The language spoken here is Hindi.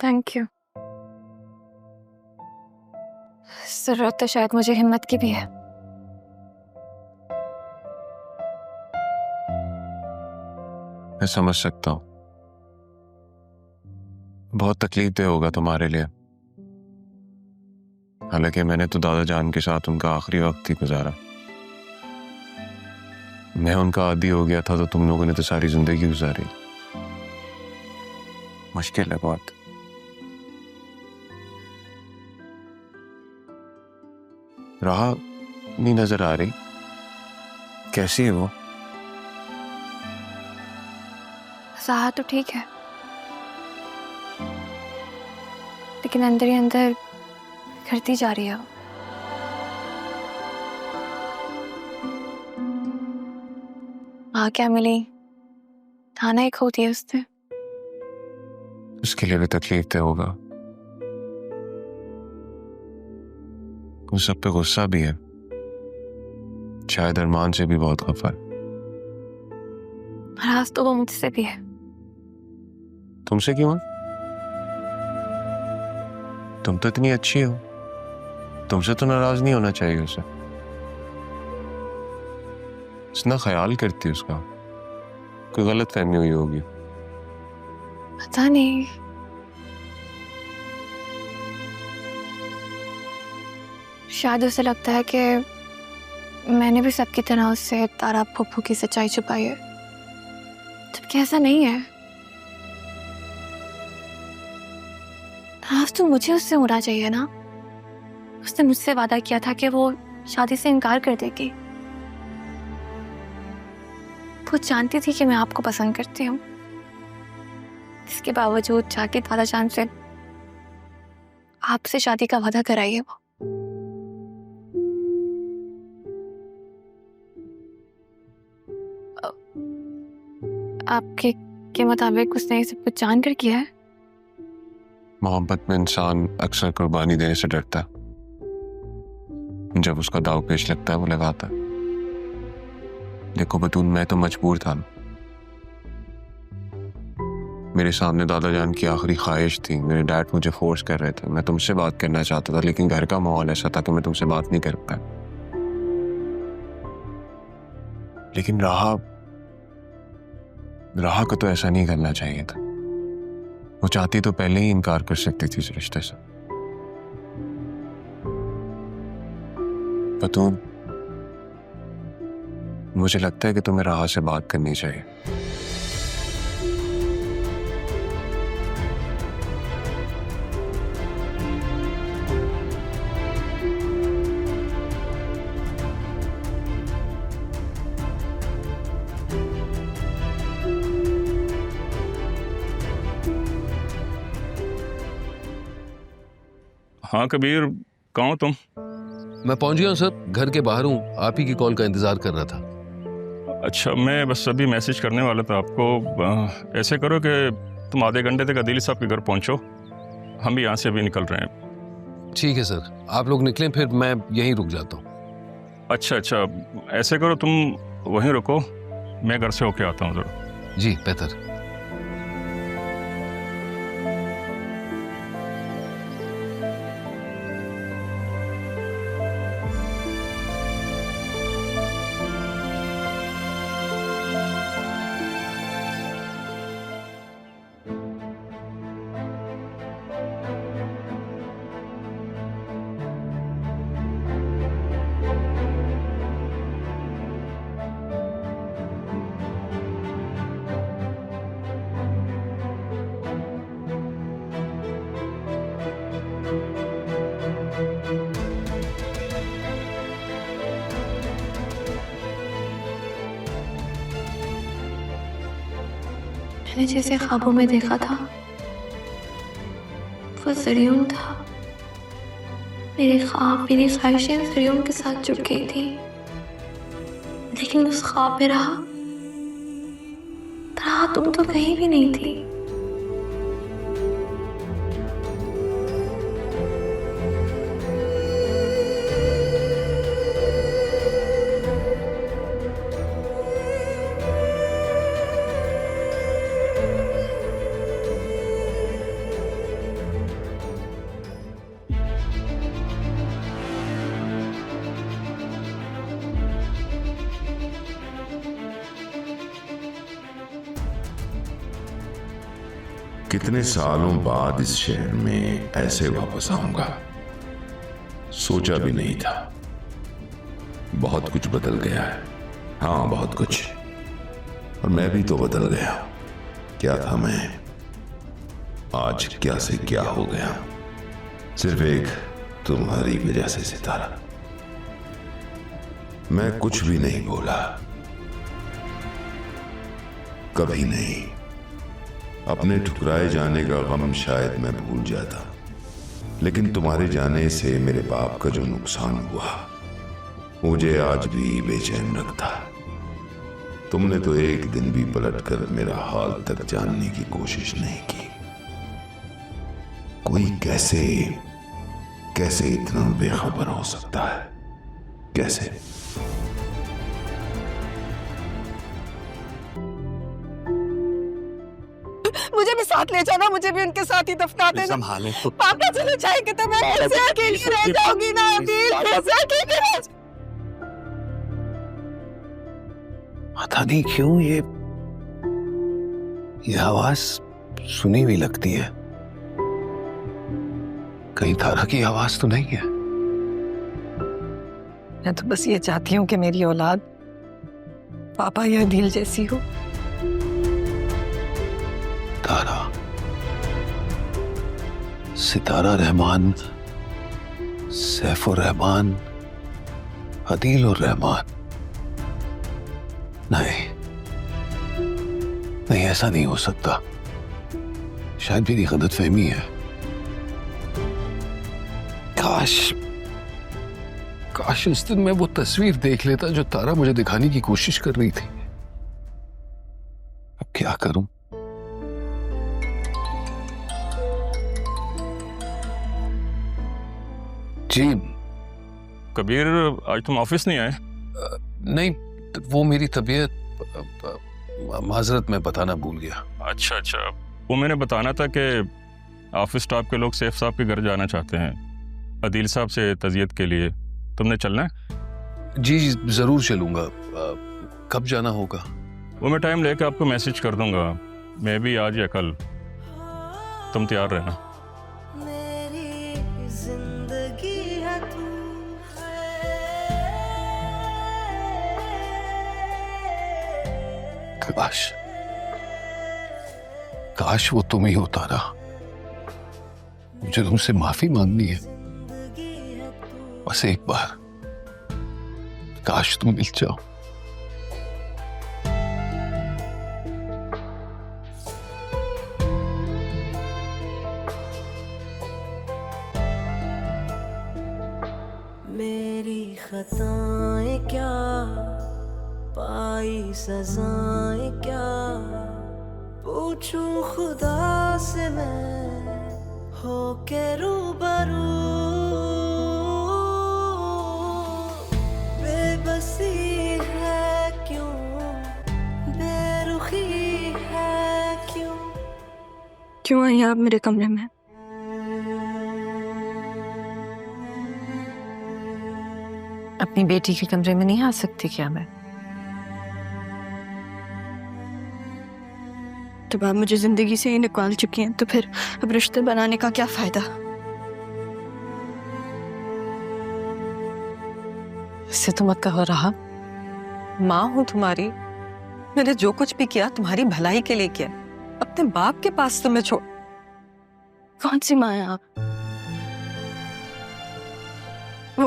Thank you. जरूरत तो शायद मुझे हिम्मत की भी है। मैं समझ सकता हूँ, बहुत तकलीफदेह होगा तुम्हारे लिए। हालांकि मैंने तो दादा जान के साथ उनका आखिरी वक्त ही गुजारा। मैं उनका आदी हो गया था तो तुम लोगों ने तो सारी जिंदगी गुजारी। मुश्किल है बहुत। राह नहीं नजर आ रही, कैसी है वो? राह तो ठीक है, लेकिन अंदर ही अंदर बिखरती जा रही है वो। क्या मिली, थाना ही खो दिया उसने। उसके लिए भी तकलीफ होगा। उस सब पे गुस्सा भी है, शायद अरमान से भी बहुत खफा है। नाराज तो वो मुझसे भी है। तुमसे क्यों है? तुम तो इतनी अच्छी हो, तुमसे तो नाराज नहीं होना चाहिए उसे। इतना ख्याल करती है उसका, कोई गलत फहमी हुई होगी। पता नहीं, शायद उसे लगता है कि मैंने भी सबकी तरह उससे तारा फूफू की सच्चाई छुपाई है, जबकि ऐसा नहीं है। नाराज तो मुझे उससे होना चाहिए ना। उसने मुझसे वादा किया था कि वो शादी से इनकार कर देगी। वो जानती थी कि मैं आपको पसंद करती हूँ, इसके बावजूद जाके दादा जान से आपसे शादी का वादा कराई है वो। आपके के मुताबिक उसने ये सब कुछ जानकर किया है? मोहब्बत में इंसान अक्सर कुर्बानी देने से डरता है। जब उसका दाव पेश लगता है वो लगाता है। देखो बतून, मैं तो मजबूर था। मेरे सामने दादा जान की आखिरी ख्वाहिश थी। मेरे डैड मुझे फोर्स कर रहे थे। मैं तुमसे बात करना चाहता था, लेकिन घर का माहौल ऐसा था कि मैं तुमसे बात नहीं कर पाया। लेकिन राह को तो ऐसा नहीं करना चाहिए था। वो चाहती तो पहले ही इनकार कर सकती थी इस रिश्ते से। बतून, मुझे लगता है कि तुम्हें राह से बात करनी चाहिए। हाँ कबीर, कहाँ हो तुम? मैं पहुंच गया हूँ सर, घर के बाहर हूँ। आप ही की कॉल का इंतजार कर रहा था। अच्छा, मैं बस अभी मैसेज करने वाला था आपको। ऐसे करो कि तुम आधे घंटे तक अदील साहब के घर पहुंचो, हम भी यहाँ से अभी निकल रहे हैं। ठीक है सर, आप लोग निकलें, फिर मैं यहीं रुक जाता हूँ। अच्छा, ऐसे करो तुम वहीं रुको, मैं घर से होके आता हूँ ज़रा। जी बेहतर। मैंने जैसे ख्वाबों में देखा था वो ज़रियुन था। मेरे ख्वाब, मेरी ख्वाहिशें ज़रियुन के साथ जुड़ गई थी, लेकिन उस ख्वाब में रहा तुम तो कहीं भी नहीं थी। कितने सालों बाद इस शहर में ऐसे वापस आऊंगा, सोचा भी नहीं था। बहुत कुछ बदल गया है, हाँ बहुत कुछ। और मैं भी तो बदल गया। क्या था मैं, आज क्या से क्या हो गया, सिर्फ एक तुम्हारी वजह से सितारा। मैं कुछ भी नहीं बोला, कभी नहीं। अपने ठुकराए जाने का गम शायद मैं भूल जाता, लेकिन तुम्हारे जाने से मेरे बाप का जो नुकसान हुआ मुझे आज भी बेचैन रखता। तुमने तो एक दिन भी पलटकर मेरा हाल तक जानने की कोशिश नहीं की। कोई कैसे कैसे इतना बेखबर हो सकता है, कैसे? मुझे भी साथ ले जाना, मुझे भी उनके साथ ही दफना देना। संभाले तो। पापा चले जाएंगे तो मैं कैसे अकेली रह जाऊंगी ना अभी, कैसे अकेली रह जाऊंगी? पता नहीं क्यों ये आवाज सुनी हुई लगती है। कहीं तारा की आवाज तो नहीं है? मैं तो बस ये चाहती हूँ कि मेरी औलाद पापा या दिल जैसी हो। तारा, सितारा रहमान, सैफुर रहमान, अदील और रहमान। नहीं नहीं, ऐसा नहीं हो सकता। शायद मेरी गलतफहमी है। काश उस दिन मैं वो तस्वीर देख लेता जो तारा मुझे दिखाने की कोशिश कर रही थी। अब क्या करूं? जी कबीर, आज तुम ऑफिस नहीं आए? नहीं, वो मेरी तबीयत, माजरत मैं बताना भूल गया। अच्छा अच्छा, वो मैंने बताना था कि ऑफिस स्टाफ के लोग सैफ साहब के घर जाना चाहते हैं अदील साहब से तज़ियत के लिए। तुमने चलना है? जी जरूर चलूंगा। कब जाना होगा? वो मैं टाइम लेकर आपको मैसेज कर दूंगा, मैं भी आज या कल। तुम तैयार रहना। मेरी जिंदगी है तू। काश वो तुम ही हो तारा। मुझे तुमसे माफी मांगनी है, बस एक बार। काश तुम मिल जाओ। मेरी खताएं क्या, पाई सजाएं क्या, पूछूं खुदा से मैं हो के रूबरू। बेबसी है क्यों, बेरुखी है क्यों? क्यों आई आप मेरे कमरे में? अपनी बेटी के कमरे में नहीं आ सकती क्या मैं? जब आप मुझे जिंदगी से ही निकाल चुकी हैं तो फिर अब रिश्ते बनाने का क्या फायदा? इससे तो मत कहो रहा। माँ हूं तुम्हारी, मैंने जो कुछ भी किया तुम्हारी भलाई के लिए किया। अपने बाप के पास तुम्हें छोड़। कौन सी माँ है आप?